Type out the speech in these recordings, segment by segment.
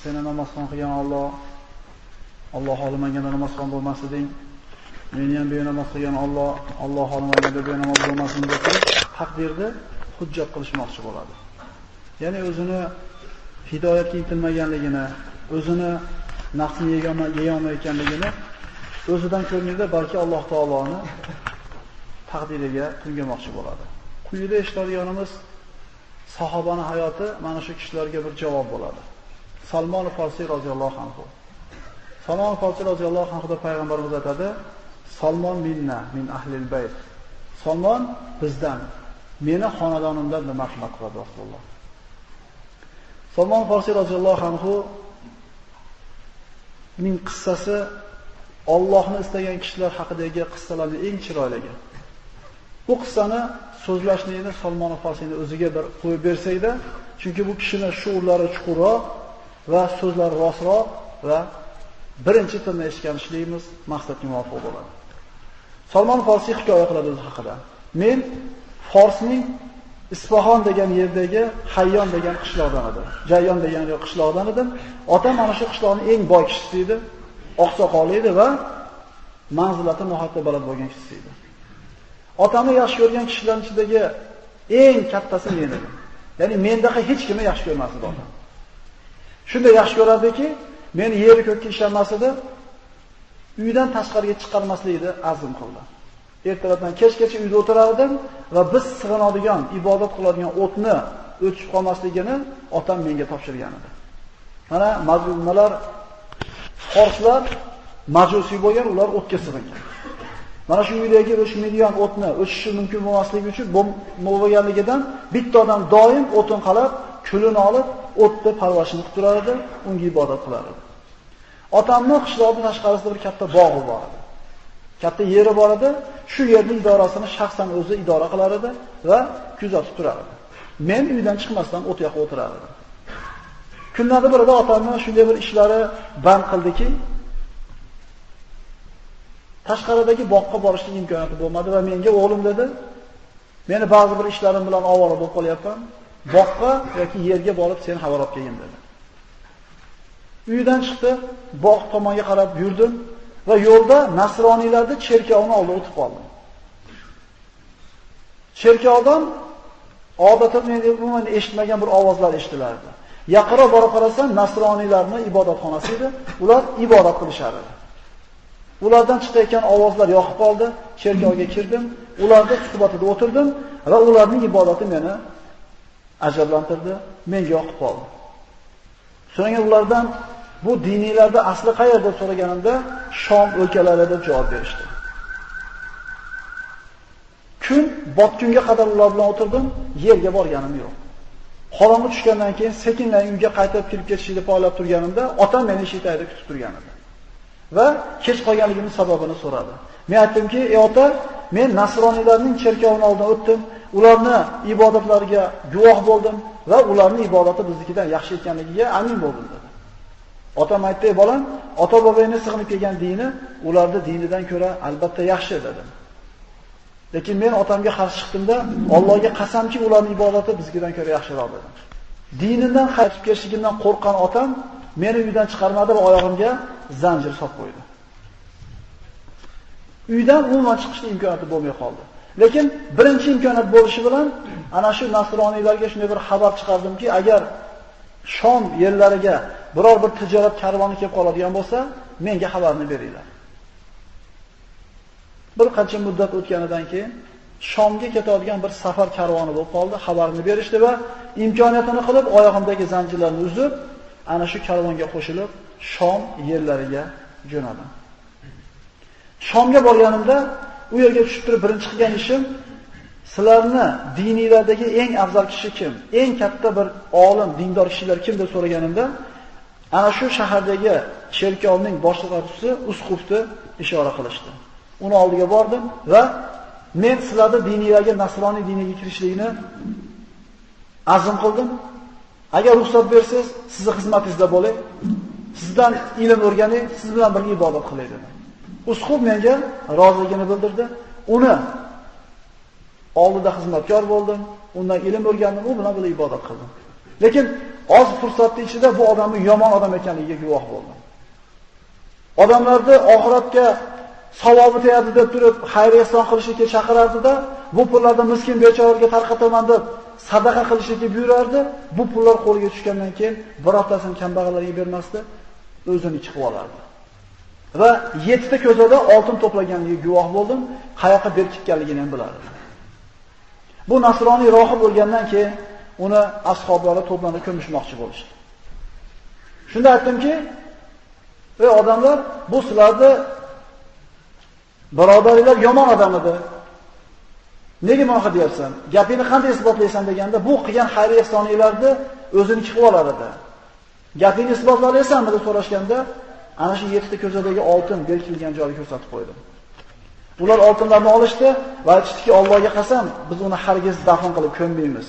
seni namozxon qilgan Alloh xohlamaganda namozxon bo'lmasiding. Meni ham benamoz qilgan Alloh xohlamaganda benamoz bo'lmasin deb taqdirni hujjat qilishmoqchi bo'ladi. Ya'ni o'zini hidoyatga intilmaganligini, o'zini nafsini yeyolmayotganligini o'zidan ko'rmaydi, balki Alloh taoloni taqdiriga qilmoqchi bo'ladi. Quyida eshitadiganimiz sahobaning hayoti mana shu kishilarga bir javob bo'ladi. Salmon Farsiy roziyallohu anhu. Salmon Farsiy roziyallohu anhu da payg'ambarimiz aytadi: "Salmon minna, min ahlil bayt." Salmon bizdan, meni xonadonimdan deb marhamat qiladi Rasululloh. Salmon Farsiy roziyallohu anhu ning qissasi Allohni istagan kishilar haqidagi qissalarning eng chiroyligi. Bu qissani so'zlashlikni Salmon Farsiyning o'ziga bir qo'yib bersaydi, chunki bu kishining shuurlari chuqurroq va so'zlari rostroq va birinchi tilni eshitganishligimiz maqsadga muvofiq bo'ladi. Salmon Farsiy hikoya qiladi o'zi haqida. Men Forsning Isfahon degan yerdagi Hayyon degan qishloqdan edim. Jayyon degan qishloqdan edim. Otam mana shu qishloqning eng boy kishisi edi, oqsoqoli edi va manzilati nihoyatda baland bo'lgan kishisi edi. Otamni yaxshi ko'rgan kishilar ichidagi eng kattasi men edim. Ya'ni mendaqa hech kimni yaxshi ko'rmas edi otam. Shunday yaxshi ko'rardiki, meni yer ko'kka ishonmas edi, uydan tashqariga chiqarmaslikni azm qildi. Ertalabdan kechgacha uyda o'tirardim va biz sig'inadigan, ibodat qiladigan o'tni o'chib qolmasligini otam menga topshirgan edi. Mana mazlumlar, forslar majusiy bo'lgan, ular o'tga sig'ingan. Mana shu uydagi o'chmaydigan o'tni o'chishi mumkin bo'lmasligi uchun bo'lganligidan bitta odam doim o'tin qalab, kulini olib, o'tni parvarishini qilib turar edi, unga ibodat qilar edi. Otamning qishloqning tashqarisida bir katta bog'i bor edi. Katta yeri bor edi. Shu yerning idorasini shaxsan o'zi idora qilar edi va kuzatib turar edi. Men uydan chiqmasdan o't yoqib o'tirar edim. Kunlarda birida otamning shunday bir ishlari band qildiki, tashqaridagi bog'ga borishning imkoniyati bo'lmadi va menga o'g'lim dedi, meni ba'zi bir ishlarim bilan ovora bo'lib qolyapman. Bog'ga yoki yerga borib sen xabar olib kelgin dedi. Uydan chiqdi, bog' tomonga qarab yurdim va yo'lda nasroniylarning cherkovini oldida o'tib qoldim. Cherkovdan odatda men umuman eshitmagan bir ovozlar eshitilardi. Yaqinroq borib qarasam, nasroniylarning ibodatxonasi edi. Ular ibodat qilishar edi. Ulardan chiqayotgan ovozlar yoqib qoldi. Cherkovga kirdim, ularning suhbatida o'tirdim va ularning ibodati meni ajablantirdi, menga yoqib qoldi. So'ng ulardan bu diniylarda asli qayerda so'raganimda Shom o'lkalarida deb javob berishdi. Kun botgunga qadar ular bilan o'tirdim, yerga borganim yo'q. Qorong'i tushgandan keyin sekinlay uyga qaytib kirib ketishni poylab turganimda otam meni eshik tagida kutib turgan edi. Va kech qolganligimning sababini so'radi. Men aytdimki, "Ey ota, men nasroniylarning cherkovining oldidan o'tdim, ularning ibodatlariga guvoh bo'ldim va ularning ibodati biznikidan yaxshi ekanligiga amin bo'ldim" dedi. Otam aytdi: "Bolam, ota-bobongni sig'inib kelgan dini ularning dinidan ko'ra albatta yaxshi" dedi. Lekin men otamga qarshi chiqdimda, Allohga qasamki, ularning ibodati biznikidan ko'ra yaxshiroq dedim. Dinidan qaytib kelishimdan qo'rqqan otam meni uydan chiqarmadi va oyog'imga zanjir solib qo'ydi. Uydan umuman chiqishning imkoniyati bo'lmay qoldi. Lekin birinchi imkoniyat bo'lishi bilan ana shu nasroniylarga shunday bir xabar chiqardimki, agar Shom yerlariga biror bir tijorat karvoni kelib qoladigan bo'lsa, menga xabarni beringlar. Bir qancha muddat o'tganidan keyin Shomga ketadigan bir safar karvoni bo'lib qoldi, xabarni berishdi va imkoniyatini qilib oyog'imdagi zanjirlarni uzib, ana shu karvonga qo'shilib Shom yerlariga jo'nadim. Shomga borganimda u yerga tushib turib birinchi qilgan ishim sizlarni diniylardagi eng afzal kishi kim? Eng katta bir olim, dindor kishilar kim deb so'raganimda, ana shu shahardagi cherkovning boshlig'i usqufni ishora qilishdi. Uni oldiga bordim va men sizlarni diniylarga, nasroniy diniga kirishlikni azm qildim. Agar ruxsat bersangiz, sizni xizmatingizda bo'lay. Sizdan ilm o'rganay, siz bilan birga ibodat qilay dedi. Usquf menga roziligini bildirdi. Uni oldida xizmatkor bo'ldim, undan ilm o'rgandim, u bilan ibodat qildim. Lekin oz fursatning ichida bu odamning yomon odam ekanligiga guvoh bo'ldim. Odamlarni oxiratga savobi tegadi deb turib, xayr-ehson qilishga chaqirardi-da, bu pullarni miskin bechoralarga tarqataman deb sadaqa qilishga buyurardi. Bu pullar qo'liga tushgandan keyin birortasini kambag'allarga bermasdi, o'zini chiqib olardi. Va 7 ta ko'zada oltin to'plaganiga guvoh bo'ldim, qayoqqa berkitganligini ham bilardim. Bu nasroniy rohib bo'lgandan keyin uni ashablari to'planib ko'mishmoqchi bo'lishdi. Shunda aytdimki, ey odamlar, bu sizlarni birodarlar yomon odam edi. Nega bunaqa deyapsan? Gapingni qanday isbotlaysan deganda, bu qilgan xayr-ehsoninglarni o'zini chiqib olar edi. Gapingni isbotlaysanmi deb so'rashganda, ana shu 7 ta ko'zadagi oltin berkilgan joyga ko'rsatib qo'ydim. Ular oltinlarni olishdi va aytishdiki, Allohga qasam, biz uni hargiz dafn qilib ko'mmaymiz.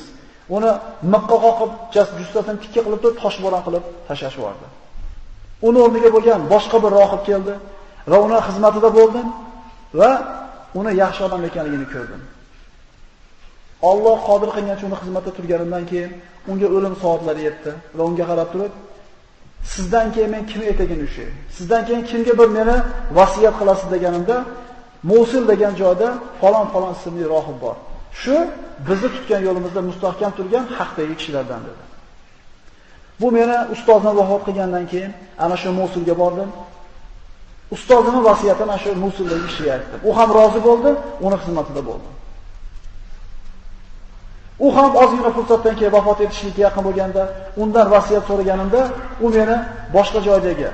Uni miqqa qoqib, jussasini tikka qilib, toshbo'ron qilib tashlashib yubordi. Uni o'rniga bo'lgan boshqa bir rohib keldi va uning xizmatida bo'ldim va uni yaxshi odam ekanligini ko'rdim. Alloh qodir qilgancha uni xizmatda turganimdan keyin unga o'lim soatlari yetdi va unga qarab turib, sizdan keyin men kim etagini ushay? Sizdan keyin kimga bir meni vasiyat qilasiz deganimda, Mosul degan joyda falon ismli rohib bor. Shu bizni tutgan yo'limizda mustahkam turgan haqdagi kishilardan dedi. Bu meni ustozim vafot qilgandan keyin ana shu Mosulga bordim. Ustozimning vasiyatini ana shu Mosuldagi kishiga aytdim. U ham rozi bo'ldi, uni xizmatida bo'ldi. U ham ozgina fursatdan keyin vafot etishga yaqin bo'lganda, undan vasiyat so'raganimda, u meni boshqa joydagi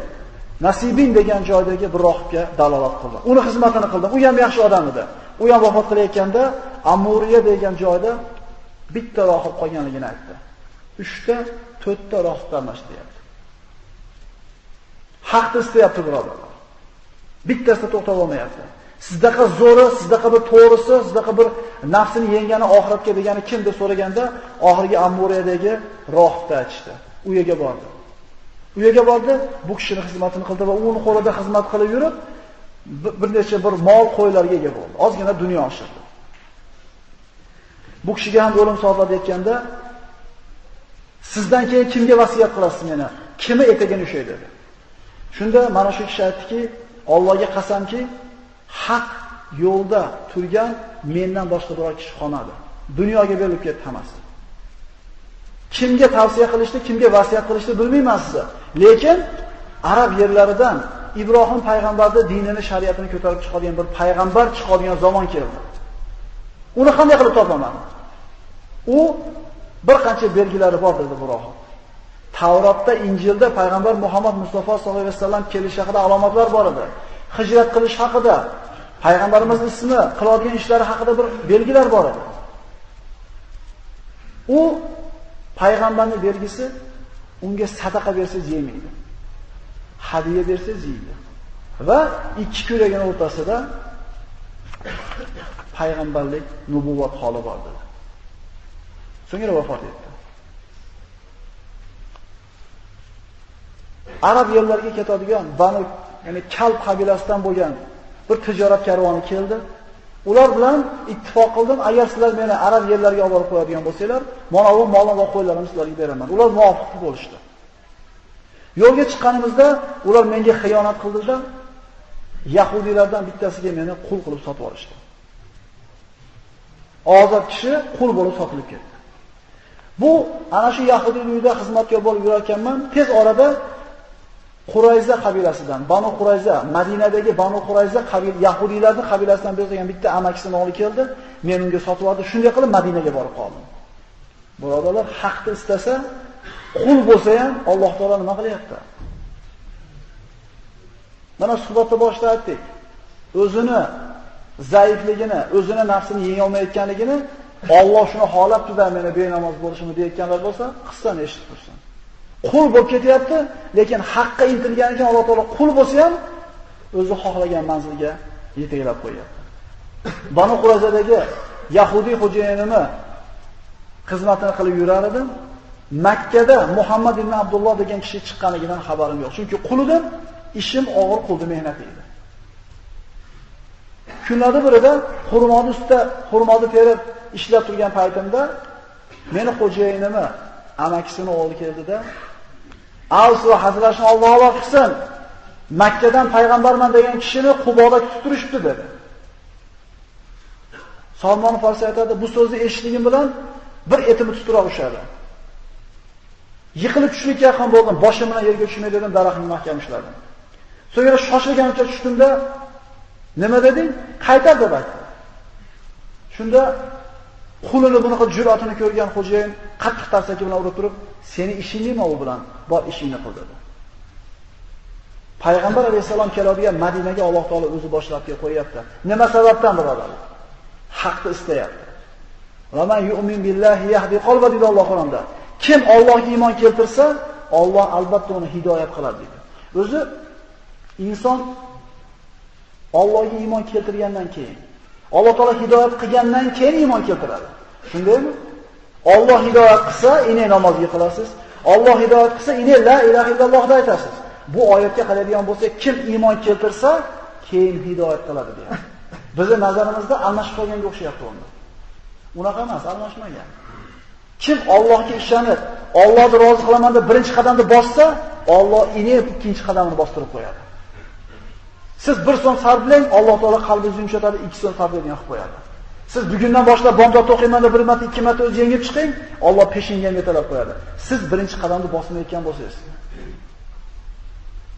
Nasibin degan joydagi bir rohibga dalolat qildi. Uni xizmatini qildim. U ham yaxshi odam edi. U ham vafot qilayotganda Amuriya degan joyda bitta rohib qolganligini aytdi. 3 ta, 4 ta rohib almashtiryapti. Haqni istayapti birodarlar. Bittasida to'xtab olmayapti. Sizdaqa zo'ri, sizdaqa bir to'g'risi, sizdaqa bir nafsini yengani oxiratga degani kim deb so'raganda, oxirgi Amuriyadagi rohibni aytishdi. U yerga bordi. U yerga bordi, bu kishining xizmatini qildi va uning qo'lida xizmat qilib yurib, bir necha bir mol qo'ylarga ega bo'ldi. Ozgina dunyo oshirdi. Bu kishiga ham o'lim soatlari yetganda, sizdan keyin kimga vasiyat qilasiz meni? Kimi etagini ushay dedi. Shunda mana shu kishi aytdiki, Allohga qasamki, haq yo'lda turgan mendan boshqa biror kishi qolmadi. Dunyoga berilib ketdi hammasi. Kimga tavsiya qilishdi, kimga vasiyat qilishdi bilmayman sizni. Lekin arab yerlaridan Ibrohim payg'ambarning dinini, shariatini ko'tarib chiqadigan bir payg'ambar chiqadigan zamon keldi. Uni qanday qilib topaman? U bir qancha belgilari bor dedi bu rohib. Tavrotda, Injilda payg'ambar Muhammad Mustafa sollallohu alayhi vasallam kelishi haqida alomatlar bor edi. Hijrat qilish haqida, payg'ambarimizning ismi, qiladigan ishlari haqida bir belgilar bor edi. U payg'ambarning belgisi, unga sadaqa bersa yeymaydi. Hadiya bersa yeydi. Va ikki ko'ragini o'rtasida payg'ambarlik, nubuvat holi bor dedi. So'ngra vafot etdi. Arab yerlariga ketadigan Banu, ya'ni Kalb qabilasidan bo'lgan bir tijorat karvoni keldi. Ular bilan ittifoq qildim, agar sizlar meni arab yerlariga olib borib qo'yadigan bo'lsanglar, mana bu mollar va qo'ylarimni sizlarga beraman. Ular muvofiq bo'lishdi. Yo'lga chiqqanimizda ular menga xiyonat qildilar. Yahudiylardan bittasiga meni qul qilib sotib olishdi. Ozod kishi qul bo'lib sotilib ketdi. Bu ana shu Yahudiy uyida xizmatga bo'lib yurarkanman, tez orada Qurayza qabilasidan, Banu Qurayza, Madinadagi Banu Qurayza Yahudiylarning qabilasidan bo'lgan bitta amakisini olib keldi. Men unga sotib oldim. Shunday qilib Madinaga borib qoldim. Birodarlar, haqni istasa, qul bo'lsa ham Alloh taolo nima qilyapti? Mana suhbatda boshida aytdik. O'zini zaifligini, o'zini nafsini yenga olmayotganligini Alloh shuni xohlabdi-da meni benamoz bo'lishimni deyotganlar bo'lsa, qissani eshitib tursin. Qul bo'lib ketyapti, lekin haqqa intilganidan keyin Alloh taolo qul bo'lsa ham o'zi xohlagan manzilga yetaklab qo'yapti. Banu Qurayzadagi Yahudiy xo'jayinimi xizmatini qilib yurar edim. Makkada Muhammad ibn Abdulloh degan kishi chiqqanligidan xabarim yo'q. Chunki qul edim, ishim og'ir qildi, mehnati edi. Kunlarning birida xurmoni ustida xurmoni terib ishlab turgan paytimda meni xo'jayinimni amakisini o'g'li keldida, "Avs va Hazrashni Alloh avof qilsin. Makkadan payg'ambarman degan kishini Quboda kutib turishibdi" dedi. Salmon Farsi aytadi, bu so'zni eshitligim bilan bir etimni tutura ushladi. Yiqilib tushlikka yaqin bo'ldim, boshim bilan yerga tushmay dedim, daraxtni mahkam ushladim. So'ngra shoshilgancha tushdimda, "Nima deding?" "Qaytar" deb aytdi. Shunda qulini bunaqa jur'atini ko'rgan xo'jayin qattiq tarsaki bilan urib turib, "Seni ishing nima u bilan? Bor ishingni qil" dedi. Payg'ambar alayhisalom keladigan Madinaga Alloh taolo o'zi boshlab kelib qo'yapti. Nima sababdan birodarlar? Haqni istayapti. "Va man yu'min billahi yahdi qalba" dedi Alloh Qur'onda. Kim Allohga iymon keltirsa, Alloh albatta uni hidoyat qiladi dedi. O'zi inson Allohga iymon keltirgandan keyin, Alloh taolo hidoyat qilgandan keyin iymon keltiradi. Shundaymi? Alloh hidoyat qilsa, ine namozga qilasiz. Alloh hidoyat qilsa, ine la ilaha illalloh deb aytasiz. Bu oyatga qaraydigan bo'lsa, kim iymon keltirsa, keyin hidoyat qiladi deydi. Bizning nazarimizda almashib qolganga o'xshayapti unda. Unaqa emas, almashmagan. Kim Allohga ishonib, Allohni rozi qilaman deb birinchi qadamni bossa, Alloh ine ikkinchi qadamini bostirib qo'yadi. Siz bir so'm sarflang, Alloh taolo qalbingizni yumshatadi, 2 so'm sarflaydigan qilib qo'yadi. Siz bugundan boshlab bomdod o'qiyman deb 1 marta 2 marta o'z yengib chiqing, Alloh peshinga yetalab qo'yadi. Siz birinchi qadamni bosmayotgan bo'lsangiz.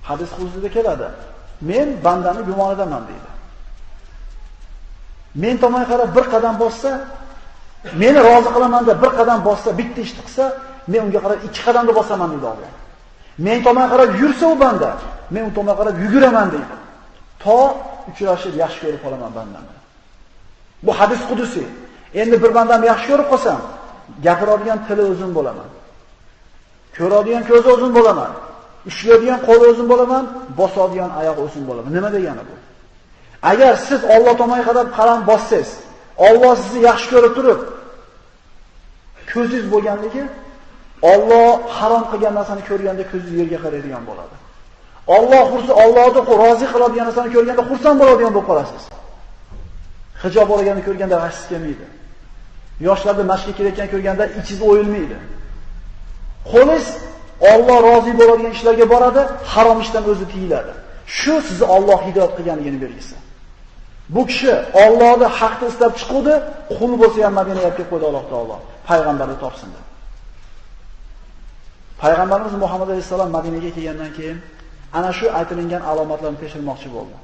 Hadis huzurida keladi. Men bandani gumonidaman deydi. Men tomonga qarab bir qadam bossa, meni rozi qilaman deb bir qadam bossa, bitta ish qilsa, men unga qarab 2 qadamda bosaman deydi Alloh. Men tomonga qarab yursa u banda, men u tomonga qarab yuguraman deydi. To uchrashib yaxshi ko'rib qolaman bandani. Bu hadis qudusiy. Endi bir bandani yaxshi ko'rib qolsam, gapiradigan tili o'zim bo'laman. Ko'radigan ko'zi o'zim bo'laman. Ishlaydigan qo'li o'zim bo'laman, bosadigan oyoq o'zim bo'laman. Nima degani bu? Agar siz Alloh tomonga qarab qaram bossangiz, Alloh sizni yaxshi ko'rib turib, ko'zingiz bo'lganligi, Alloh harom qilgan narsani ko'rganda ko'zingiz yerga qaraydigan bo'ladi. Allohni rozi qiladigan narsani ko'rganda xursand bo'ladigan bo'lib qolasiz. Hijob olganini ko'rganda g'ashingiz kelmaydi. Yoshlarda mashqqa kelayotgan ko'rganda ichingiz o'yilmaydi. Qo'lingiz Alloh rozi bo'ladigan ishlarga boradi, harom ishdan o'zi tiyiladi. Shu sizni Alloh hidoyat qilganligini belgisi. Bu kishi Allohni haqni istab chiqdi, qul bo'lsa ham Madinaga kelib qo'ydi Alloh taolo, payg'ambarni topsin deb. Payg'ambarimiz Muhammad alayhisalom Madinaga kelgandan keyin ana shu aytilgan alomatlarni tekshirmoqchi bo'ldi.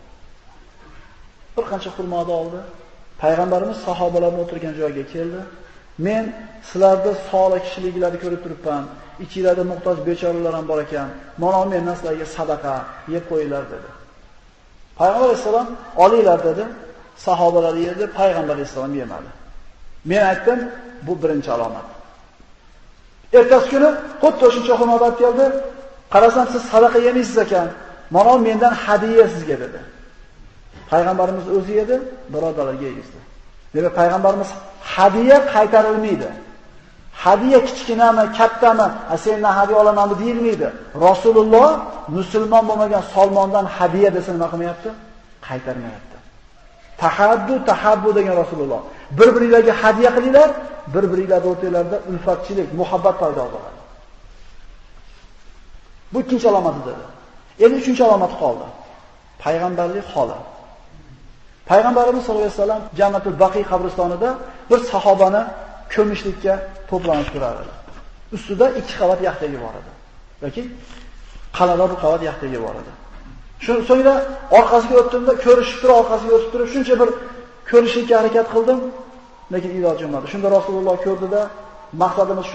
Bir qancha xurmoni oldi. Payg'ambarimiz sahobalarning o'tirgan joyiga keldi. Men sizlarda solih kishiliklarni ko'rib turibman. Ichingizda muhtoj bechoralar ham bor ekan. Mana mendan sizlarga sadaqa yeb qo'yinglar dedi. Payg'ambar alayhisalom olinglar dedi. Sahobalar yedi, payg'ambar alayhisalom yemadi. Men aytdim, bu birinchi alomat. Ertasi kuni xuddi o'sha xurmoni olib keldi. Qarasam siz sadaqa yemaysiz ekan. Mana mendan hadiya sizga dedi. Payg'ambarimiz o'zi edi, birodarlarga yegizdi. Demak, payg'ambarimiz hadiya qaytarilmaydi. Hadiya kichkinami, kattami, sendan hadiya olaman deb deyilmaydi. Rasululloh musulmon bo'lmagan Salmondan hadiya desa nima qilmayapti? Qaytarmayapti. Tahabbu degan Rasululloh. Bir-biringizga hadiya qilinglar, bir-biringizlar o'rtalarida ulfatchilik, muhabbat paydo bo'ladi. Bu ikkinchi alomati dedi. Endi uchinchi alomat qoldi. Payg'ambarlik holi. Payg'ambarimiz sollallohu alayhi vasallam Jannatul Baqiy qabristonida bir sahobani ko'mishlikka to'planib turardi. Ustida 2 qavat yaxtagi bor edi. Yoki qalada bir qavat yaxtagi bor edi. So'ngra orqasiga o'tdimda, ko'rishib turib, orqasiga o'tib turib, shuncha bir ko'rishlikka harakat qildim, lekin ilojim bo'lmadi. Shunda Rasululloh ko'rdida, maqsadimiz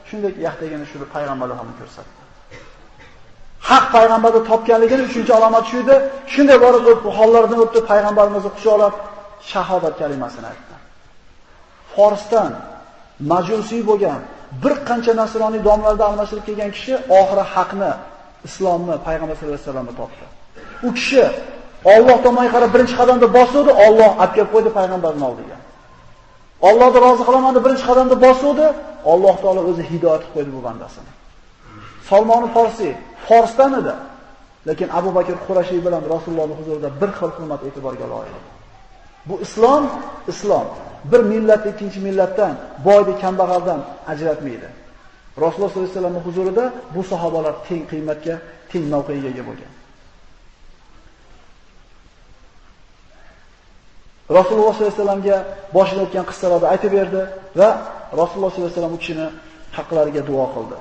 shunday yaxtagini shuni payg'ambarlarni ko'rsatdi. Haq payg'ambarni topganligini 3-alomat shu edi. Shunday borib o'tib, hollardan o'tib payg'ambarimizni quchoqlab shahodat kalimasini aytdi. Forsdan majusiy bo'lgan bir qancha nasroniy domlarda almashtirib kelgan kishi oxiri haqni, islomni payg'ambar sollallohu alayhi vasallamga topdi. U kishi Alloh tomoniga qarab birinchi qadamda bosdi, Alloh olib kelib qo'ydi payg'ambarning oldiga. Allohni rozi qilaman deb birinchi qadamda bosdi, Alloh taolo o'zi hidoyat qilib qo'ydi bu bandasini. Salmon Farsi Forsdan edi, lekin Abu Bakr Qurashiy bilan Rasulullohning huzurida bir xil hurmat e'tiborga loyiq. Bu islom. Bir millat ikkinchi millatdan, boyni kambag'aldan ajratmaydi. Rasululloh sollallohu alayhi vasallamning huzurida bu sahobalar teng qiymatga, teng mavqega ega bo'lgan. Rasululloh sollallohu alayhi vasallamga boshida o'tgan qissalarni aytib berdi va Rasululloh sollallohu alayhi vasallam u kishini haqlariga duo qildi.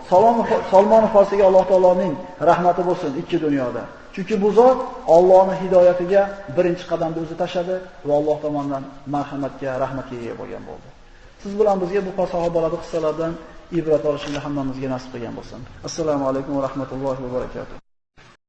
Salmon Farsiga Alloh taoloning rahmati bo'lsin ikki dunyoda. Chunki bu zot Allohning hidoyatiga birinchi qadamni o'zi tashadi va Alloh tomonidan marhamatga, rahmatga ega bo'lgan bo'ldi. Siz bilan bizga bu sahobalarning qissalaridan ibrat olishni hammamizga nasib qilgan bo'lsin. Assalomu alaykum va rahmatullohi va barakatuh.